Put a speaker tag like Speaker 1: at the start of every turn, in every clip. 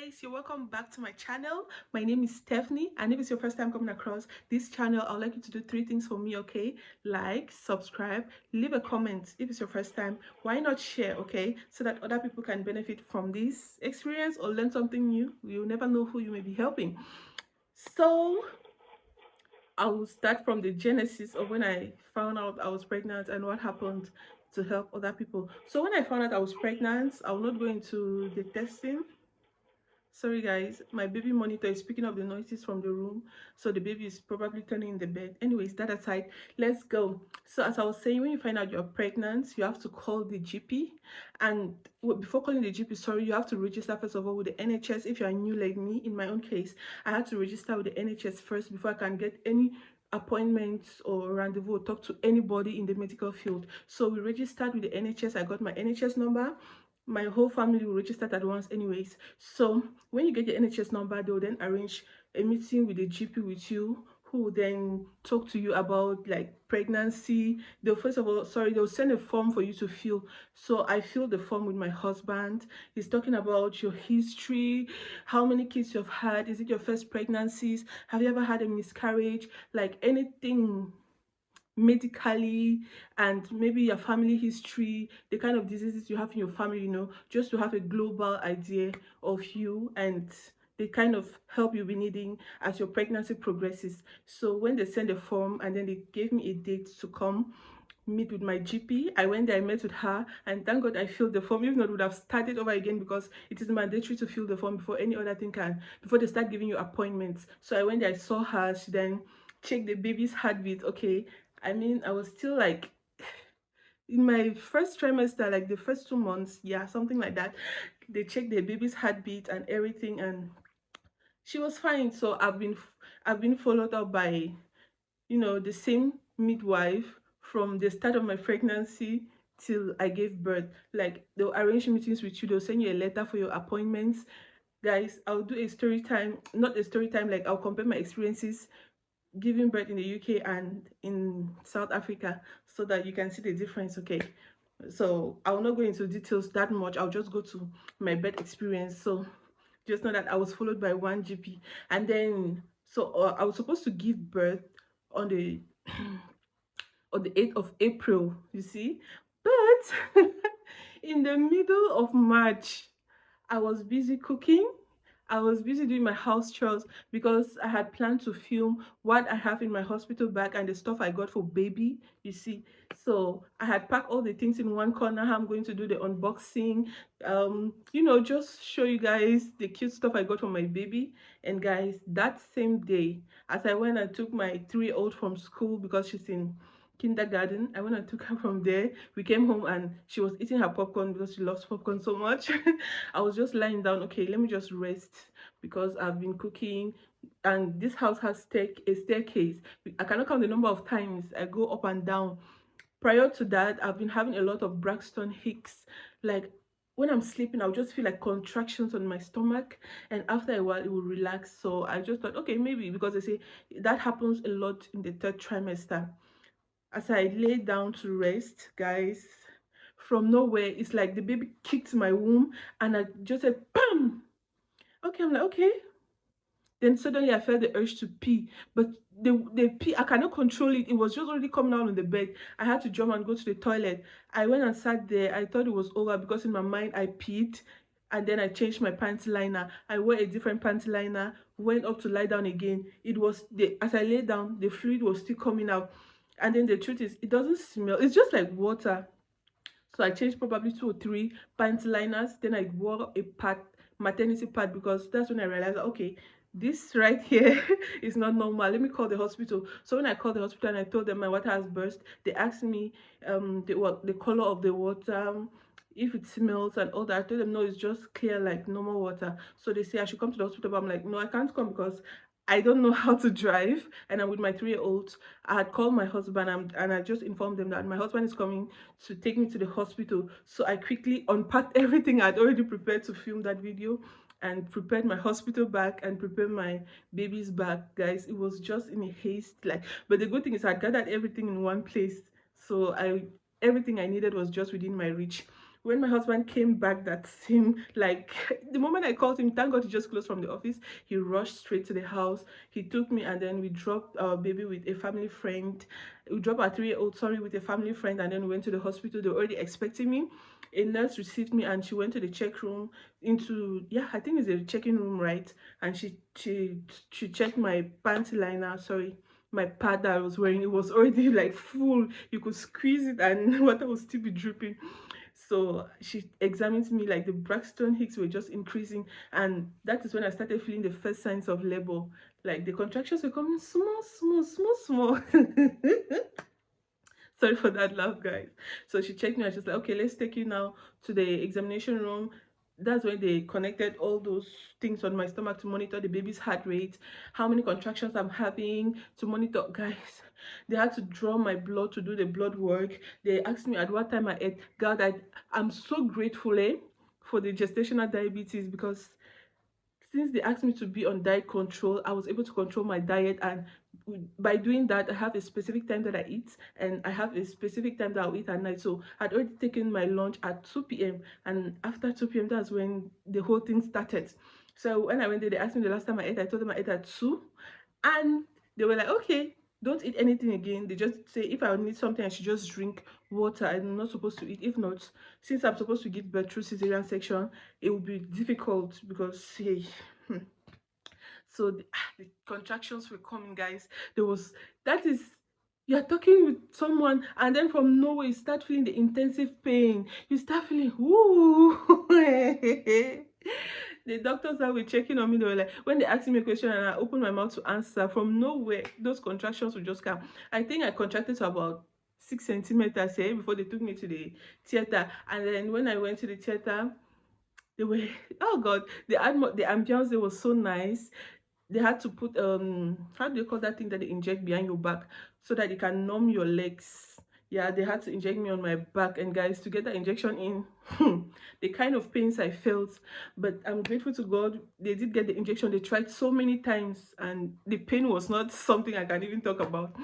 Speaker 1: guys, you're welcome back to my channel. My name is Stephanie, and if it's your first time coming across this channel, I'd like you to do three things for me. Okay, like, subscribe, leave a comment if it's your first time. Why not share? Okay, so that other people can benefit from this experience or learn something new. You'll never know who you may be helping. So I will start from the genesis of when I found out I was pregnant and what happened to help other people. So when I found out I was pregnant, I will not go into the testing. Sorry guys, my baby monitor is picking up the noises from the room, so the baby is probably turning in the bed. Anyways, that aside, let's go. So as I was saying, when you find out you're pregnant, you have to call the GP, and before calling the GP, sorry, you have to register first of all with the NHS. If you are new like me, in my own case, I had to register with the NHS first before I can get any appointments or rendezvous or talk to anybody in the medical field. So we registered with the NHS. I got my NHS number. My whole family will register at once anyways. So when you get your NHS number, they'll then arrange a meeting with the GP with you, who will then talk to you about like pregnancy. They'll first of all, sorry, they'll send a form for you to fill. So I filled the form with my husband. He's talking about your history, how many kids you've had, is it your first pregnancies, have you ever had a miscarriage, like anything medically, and maybe your family history, the kind of diseases you have in your family, just to have a global idea of you and the kind of help you'll be needing as your pregnancy progresses. So when they sent the form and then they gave me a date to come meet with my GP, I went there, I met with her, and thank God I filled the form. If not, would have started over again, because it is mandatory to fill the form before any other thing can, before they start giving you appointments. So I went there, I saw her, she then checked the baby's heartbeat. Okay, I mean, I was still like in my first trimester, like the first 2 months, yeah, something like that. They checked the baby's heartbeat and everything, and she was fine. So I've been followed up by, the same midwife from the start of my pregnancy till I gave birth. Like, they'll arrange meetings with you, they'll send you a letter for your appointments. Guys, I'll do a story time, not a story time, like I'll compare my experiences giving birth in the UK and in South Africa, so that you can see the difference. Okay, so I will not go into details that much. I'll just go to my birth experience. So just know that I was followed by one GP, and then so I was supposed to give birth on the on the 8th of April, you see, but in the middle of March, I was busy cooking. I was busy doing my house chores because I had planned to film what I have in my hospital bag and the stuff I got for baby, you see. So I had packed all the things in one corner. I'm going to do the unboxing, just show you guys the cute stuff I got for my baby. And guys, that same day, as I went and took my 3-year-old from school because she's in kindergarten, I went and took her from there. We came home and she was eating her popcorn because she loves popcorn so much. I was just lying down. Okay, let me just rest because I've been cooking, and this house has a staircase. I cannot count the number of times I go up and down. Prior to that, I've been having a lot of Braxton Hicks. Like, when I'm sleeping, I'll just feel like contractions on my stomach, and after a while it will relax. So I just thought, okay, maybe because they say that happens a lot in the third trimester. As I lay down to rest, guys, from nowhere, it's like the baby kicked my womb, and I just said, bam! Okay, I'm like, okay. Then suddenly I felt the urge to pee, but the pee, I cannot control it. It was just already coming out on the bed. I had to jump and go to the toilet. I went and sat there. I thought it was over because in my mind I peed, and then I changed my panty liner. I wore a different panty liner, went up to lie down again. It was the as I lay down, the fluid was still coming out. And then the truth is, it doesn't smell. It's just like water. So I changed probably 2 or 3 panty liners. Then I wore a pad, maternity pad, because that's when I realized, okay, this right here is not normal. Let me call the hospital. So when I called the hospital and I told them my water has burst, they asked me the color of the water, if it smells and all that. I told them no, it's just clear like normal water. So they say I should come to the hospital, but I'm like, no, I can't come because I don't know how to drive, and I'm with my 3-year-old. I had called my husband, and I just informed them that my husband is coming to take me to the hospital. So I quickly unpacked everything I'd already prepared to film that video, and prepared my hospital bag and prepared my baby's bag. Guys, it was just in a haste, like, but the good thing is I gathered everything in one place. So everything I needed was just within my reach. When my husband came back that same, like, the moment I called him, thank God he just closed from the office, he rushed straight to the house. He took me, and then we dropped our baby with a family friend. We dropped our 3-year-old, sorry, with a family friend, and then we went to the hospital. They were already expecting me. A nurse received me, and she went to the check room, into, yeah, I think it's a checking room, right? And she checked my panty liner, sorry, my pad that I was wearing. It was already like full. You could squeeze it and water would still be dripping. So she examined me, like the Braxton Hicks were just increasing, and that is when I started feeling the first signs of labor. Like the contractions were coming small, small, small, small. Sorry for that laugh, guys. So she checked me, and she's like, okay, let's take you now to the examination room. That's when they connected all those things on my stomach to monitor the baby's heart rate, how many contractions I'm having, to monitor. Guys, they had to draw my blood to do the blood work. They asked me at what time I ate. God, I'm so grateful, for the gestational diabetes, because since they asked me to be on diet control, I was able to control my diet. And by doing that, I have a specific time that I eat, and I have a specific time that I'll eat at night. So I'd already taken my lunch at 2 p.m., and after 2 p.m., that's when the whole thing started. So when I went there, they asked me the last time I ate. I told them I ate at 2, and they were like, okay, don't eat anything again. They just say if I need something, I should just drink water. I'm not supposed to eat. If not, since I'm supposed to give birth through cesarean section, it will be difficult, because hey, so the contractions were coming, guys. There was, that is, you're talking with someone, and then from nowhere you start feeling the intensive pain. You start feeling, ooh. The doctors that were checking on me, they were like, when they asked me a question and I opened my mouth to answer, from nowhere those contractions would just come. I think I contracted to about 6 centimeters here before they took me to the theater. And then when I went to the theater, they were, oh god, the ambiance, it was so nice. They had to put, how do you call that thing that they inject behind your back, so that they can numb your legs. Yeah, they had to inject me on my back, and guys, to get that injection in, the kind of pains I felt. But I'm grateful to God, they did get the injection. They tried so many times, and the pain was not something I can even talk about.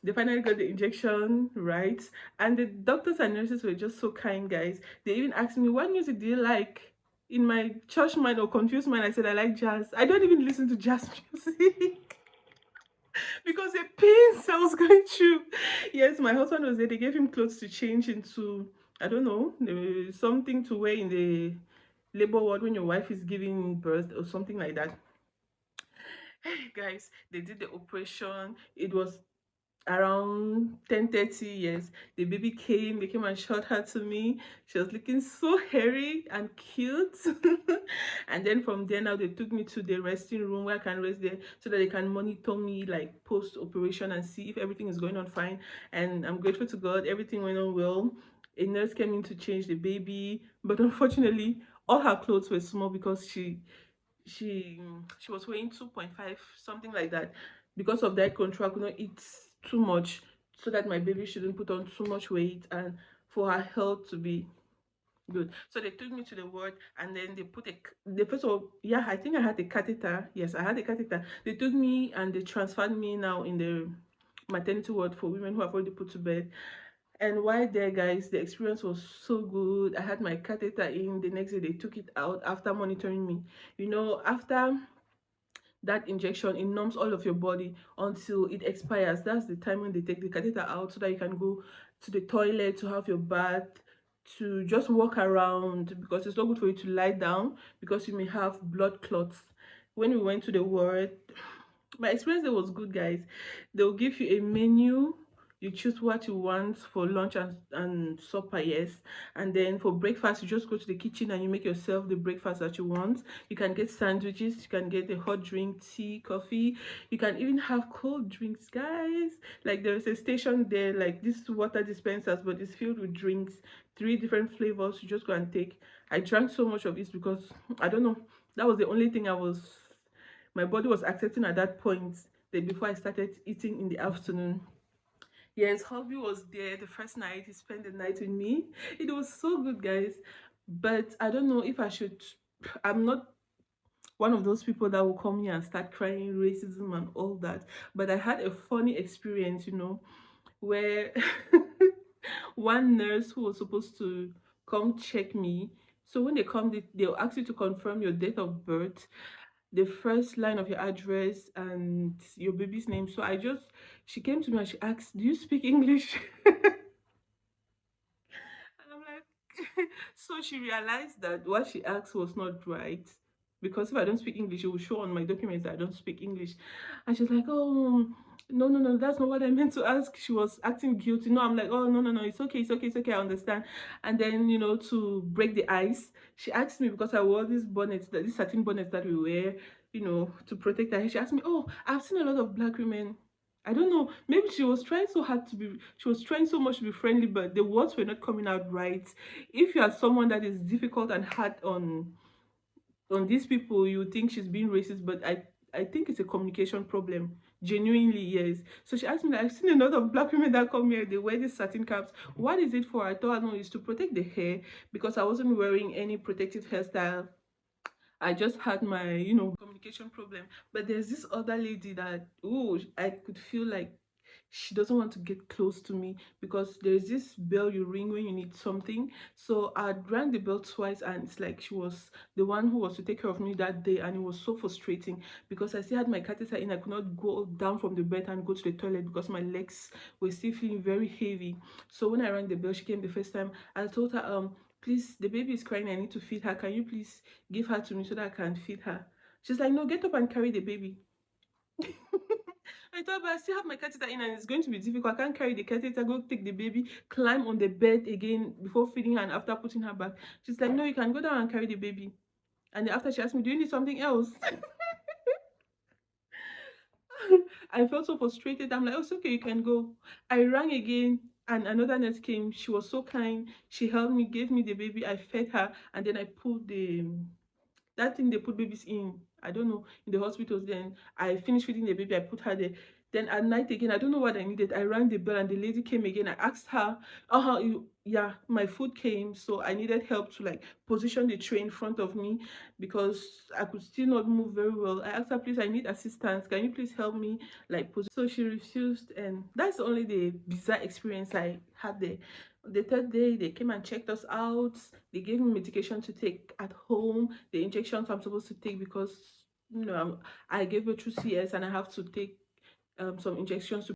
Speaker 1: They finally got the injection right, and the doctors and nurses were just so kind, guys. They even asked me, what music do you like? In my church mind or confused mind, I said I like jazz. I don't even listen to jazz music. Because the pains I was going through. Yes, my husband was there. They gave him clothes to change into, I don't know, something to wear in the labor ward when your wife is giving birth or something like that. Guys, they did the operation. It was around 10:30. Yes, the baby came. They came and showed her to me. She was looking so hairy and cute. And then from there, now they took me to the resting room where I can rest there, so that they can monitor me like post operation and see if everything is going on fine. And I'm grateful to God, everything went on well. A nurse came in to change the baby, but unfortunately all her clothes were small, because she was weighing 2.5, something like that. Because of that control, I could not eat too much, so that my baby shouldn't put on too much weight, and for her health to be good. So they took me to the ward, and then they put the first of all, yeah, I think I had a catheter. Yes, I had a catheter. They took me and they transferred me now in the maternity ward for women who have already put to bed. And while there, guys, the experience was so good. I had my catheter in. The next day they took it out after monitoring me. After that injection, it numbs all of your body until it expires. That's the time when they take the catheter out, so that you can go to the toilet to have your bath, to just walk around, because it's not good for you to lie down, because you may have blood clots. When we went to the ward, my experience there was good, guys. They'll give you a menu. You choose what you want for lunch and supper, yes. And then for breakfast, you just go to the kitchen and you make yourself the breakfast that you want. You can get sandwiches, you can get a hot drink, tea, coffee. You can even have cold drinks, guys. Like there is a station there, like this water dispensers, but it's filled with drinks, 3 different flavors. You just go and take. I drank so much of this because I don't know, that was the only thing my body was accepting at that point. Then before I started eating in the afternoon. Yes, hubby was there the first night. He spent the night with me. It was so good, guys. But I don't know if I should. I'm not one of those people that will come here and start crying racism and all that. But I had a funny experience, where one nurse who was supposed to come check me. So when they come, they'll ask you to confirm your date of birth, the first line of your address, and your baby's name. So she came to me and she asked, "Do you speak English?" And I'm like, so she realized that what she asked was not right. Because if I don't speak English, it will show on my documents that I don't speak English. And she's like, "Oh, no, no, no, that's not what I meant to ask." She was acting guilty. No, I'm like, "Oh, no, no, no, it's okay, it's okay, it's okay, I understand." And then, to break the ice, she asked me, because I wore these bonnets, these satin bonnets that we wear, to protect her hair. She asked me, "Oh, I've seen a lot of black women." I don't know. Maybe she was trying so much to be friendly, but the words were not coming out right. If you are someone that is difficult and hard on these people, you would think she's being racist, but I think it's a communication problem. Genuinely, yes. So she asked me, like, "I've seen a lot of black women that come here, they wear these satin caps. What is it for?" I thought, "No, it's to protect the hair," because I wasn't wearing any protective hairstyle. I just had my, communication problem. But there's this other lady that, oh, I could feel like she doesn't want to get close to me, because there's this bell you ring when you need something. So I rang the bell twice, and it's like she was the one who was to take care of me that day, and it was so frustrating because I still had my catheter in. I could not go down from the bed and go to the toilet because my legs were still feeling very heavy. So when I rang the bell, she came the first time. I told her, "Please, the baby is crying, I need to feed her. Can you please give her to me so that I can feed her?" She's like, "No, get up and carry the baby." I thought, but I still have my catheter in and it's going to be difficult. I can't carry the catheter, go take the baby, climb on the bed again before feeding her and after putting her back. She's like, "No, you can go down and carry the baby." And then after she asked me, "Do you need something else?" I felt so frustrated. I'm like, "Oh, it's okay, you can go." I rang again and another nurse came. She was so kind. She helped me, gave me the baby. I fed her, and then I pulled that thing they put babies in, I don't know, in the hospitals. Then I finished feeding the baby, I put her there. Then at night again, I don't know what I needed, I rang the bell and the lady came again. I asked her, yeah, my food came, so I needed help to like position the tray in front of me because I could still not move very well. I asked her, "Please, I need assistance, can you please help me like position?" So she refused, and that's only the bizarre experience I had there. The third day, they came and checked us out. They gave me medication to take at home, the injections I'm supposed to take because I gave birth through CS and I have to take some injections to